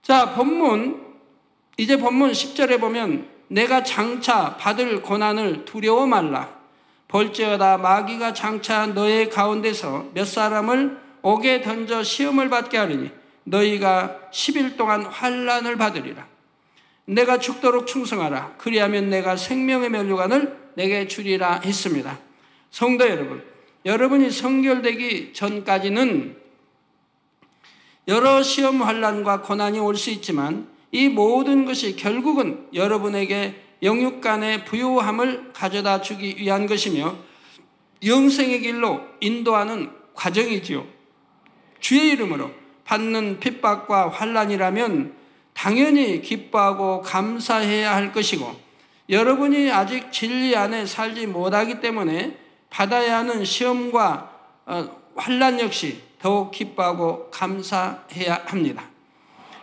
자, 이제 본문 10절에 보면 내가 장차 받을 고난을 두려워 말라. 볼지어다 마귀가 장차 너의 가운데서 몇 사람을 옥에 던져 시험을 받게 하리니 너희가 10일 동안 환난을 받으리라. 내가 죽도록 충성하라. 그리하면 내가 생명의 면류관을 내게 주리라 했습니다. 성도 여러분, 여러분이 성결되기 전까지는 여러 시험 환난과 고난이 올 수 있지만 이 모든 것이 결국은 여러분에게 영육간의 부요함을 가져다 주기 위한 것이며 영생의 길로 인도하는 과정이지요. 주의 이름으로 받는 핍박과 환난이라면 당연히 기뻐하고 감사해야 할 것이고, 여러분이 아직 진리 안에 살지 못하기 때문에 받아야 하는 시험과 환난 역시 더욱 기뻐하고 감사해야 합니다.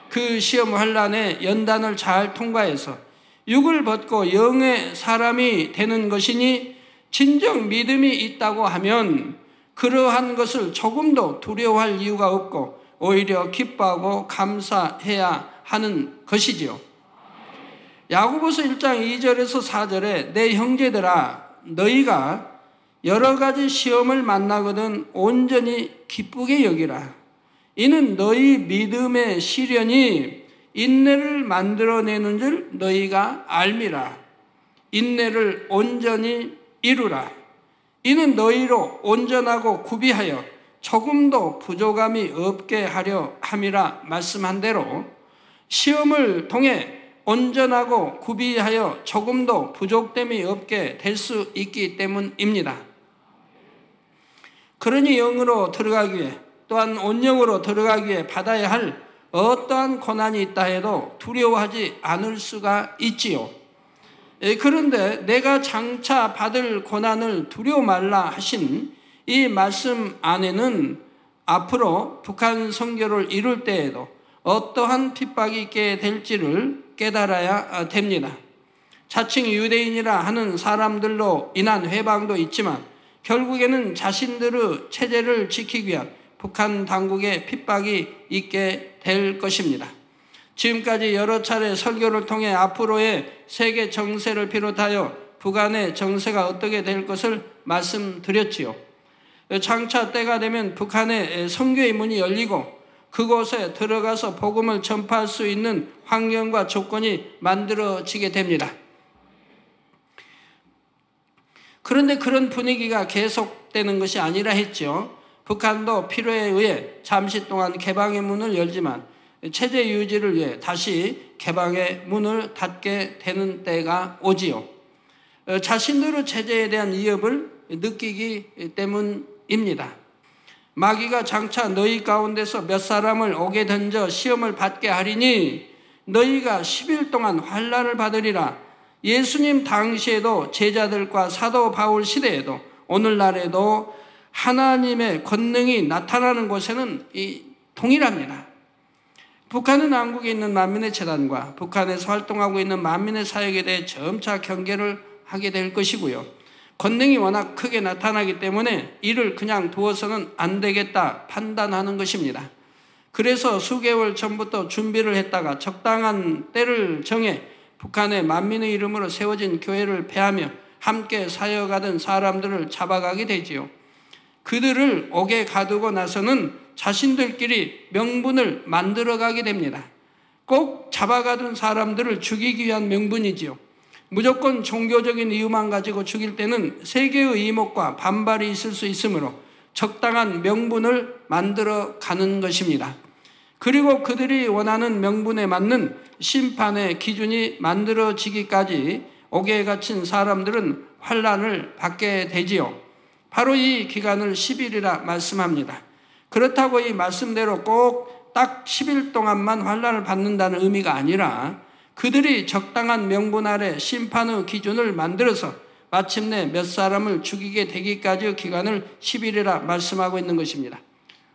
그 시험 환난의 연단을 잘 통과해서 육을 벗고 영의 사람이 되는 것이니 진정 믿음이 있다고 하면 그러한 것을 조금도 두려워할 이유가 없고 오히려 기뻐하고 감사해야 하는 것이지요. 야고보서 1장 2절에서 4절에 내 형제들아 너희가 여러 가지 시험을 만나거든 온전히 기쁘게 여기라. 이는 너희 믿음의 시련이 인내를 만들어내는 줄 너희가 알미라. 인내를 온전히 이루라. 이는 너희로 온전하고 구비하여 조금도 부족함이 없게 하려 함이라 말씀한 대로 시험을 통해 온전하고 구비하여 조금도 부족됨이 없게 될 수 있기 때문입니다. 그러니 영으로 들어가기 위해 또한 온영으로 들어가기 위해 받아야 할 어떠한 고난이 있다 해도 두려워하지 않을 수가 있지요. 그런데 내가 장차 받을 고난을 두려워 말라 하신 이 말씀 안에는 앞으로 북한 선교를 이룰 때에도 어떠한 핍박이 있게 될지를 깨달아야 됩니다. 자칭 유대인이라 하는 사람들로 인한 회방도 있지만 결국에는 자신들의 체제를 지키기 위한 북한 당국의 핍박이 있게 될 것입니다. 지금까지 여러 차례 설교를 통해 앞으로의 세계 정세를 비롯하여 북한의 정세가 어떻게 될 것을 말씀드렸지요. 장차 때가 되면 북한의 선교의 문이 열리고 그곳에 들어가서 복음을 전파할 수 있는 환경과 조건이 만들어지게 됩니다. 그런데 그런 분위기가 계속되는 것이 아니라 했죠. 북한도 필요에 의해 잠시 동안 개방의 문을 열지만 체제 유지를 위해 다시 개방의 문을 닫게 되는 때가 오지요. 자신들의 체제에 대한 위협을 느끼기 때문입니다. 마귀가 장차 너희 가운데서 몇 사람을 옥에 던져 시험을 받게 하리니 너희가 10일 동안 환난을 받으리라. 예수님 당시에도 제자들과 사도 바울 시대에도 오늘날에도 하나님의 권능이 나타나는 곳에는 동일합니다. 북한은 남국에 있는 만민의 재단과 북한에서 활동하고 있는 만민의 사역에 대해 점차 경계를 하게 될 것이고요. 권능이 워낙 크게 나타나기 때문에 이를 그냥 두어서는 안 되겠다 판단하는 것입니다. 그래서 수개월 전부터 준비를 했다가 적당한 때를 정해 북한의 만민의 이름으로 세워진 교회를 폐하며 함께 사역하던 사람들을 잡아가게 되지요. 그들을 옥에 가두고 나서는 자신들끼리 명분을 만들어가게 됩니다. 꼭 잡아가둔 사람들을 죽이기 위한 명분이지요. 무조건 종교적인 이유만 가지고 죽일 때는 세계의 이목과 반발이 있을 수 있으므로 적당한 명분을 만들어 가는 것입니다. 그리고 그들이 원하는 명분에 맞는 심판의 기준이 만들어지기까지 옥에 갇힌 사람들은 환난을 받게 되지요. 바로 이 기간을 10일이라 말씀합니다. 그렇다고 이 말씀대로 꼭 딱 10일 동안만 환난을 받는다는 의미가 아니라 그들이 적당한 명분 아래 심판의 기준을 만들어서 마침내 몇 사람을 죽이게 되기까지의 기간을 10일이라 말씀하고 있는 것입니다.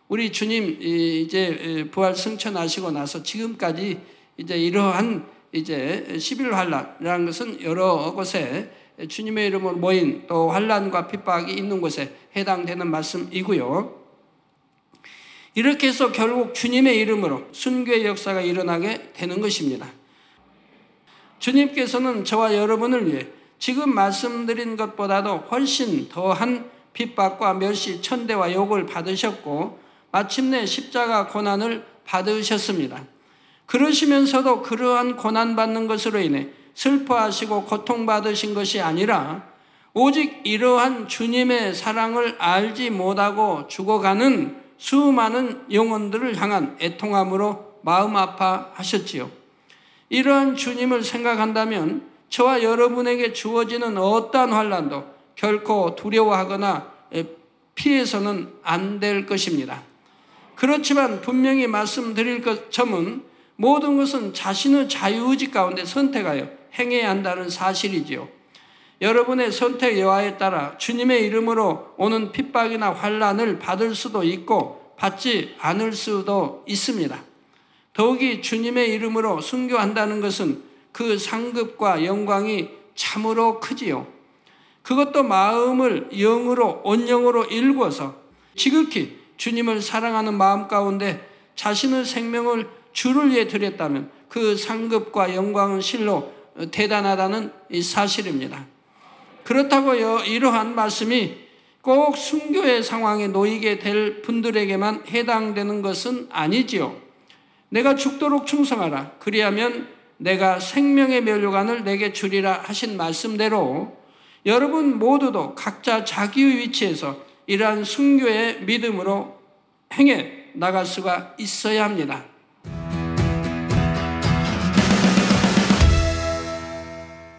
우리 주님 이제 부활 승천하시고 나서 지금까지 이제 이러한 이제 10일 환난이라는 것은 여러 곳에 주님의 이름으로 모인 또 환난과 핍박이 있는 곳에 해당되는 말씀이고요. 이렇게 해서 결국 주님의 이름으로 순교의 역사가 일어나게 되는 것입니다. 주님께서는 저와 여러분을 위해 지금 말씀드린 것보다도 훨씬 더한 핍박과 멸시, 천대와 욕을 받으셨고 마침내 십자가 고난을 받으셨습니다. 그러시면서도 그러한 고난받는 것으로 인해 슬퍼하시고 고통받으신 것이 아니라 오직 이러한 주님의 사랑을 알지 못하고 죽어가는 수많은 영혼들을 향한 애통함으로 마음 아파하셨지요. 이러한 주님을 생각한다면 저와 여러분에게 주어지는 어떠한 환난도 결코 두려워하거나 피해서는 안 될 것입니다. 그렇지만 분명히 말씀드릴 점은 모든 것은 자신의 자유의지 가운데 선택하여 행해야 한다는 사실이지요. 여러분의 선택 여하에 따라 주님의 이름으로 오는 핍박이나 환난을 받을 수도 있고 받지 않을 수도 있습니다. 더욱이 주님의 이름으로 순교한다는 것은 그 상급과 영광이 참으로 크지요. 그것도 마음을 영으로 온영으로 일궈서 지극히 주님을 사랑하는 마음 가운데 자신의 생명을 주를 위해 드렸다면 그 상급과 영광은 실로 대단하다는 이 사실입니다. 그렇다고 이러한 말씀이 꼭 순교의 상황에 놓이게 될 분들에게만 해당되는 것은 아니지요. 내가 죽도록 충성하라. 그리하면 내가 생명의 면류관을 내게 주리라 하신 말씀대로 여러분 모두도 각자 자기의 위치에서 이러한 순교의 믿음으로 행해 나갈 수가 있어야 합니다.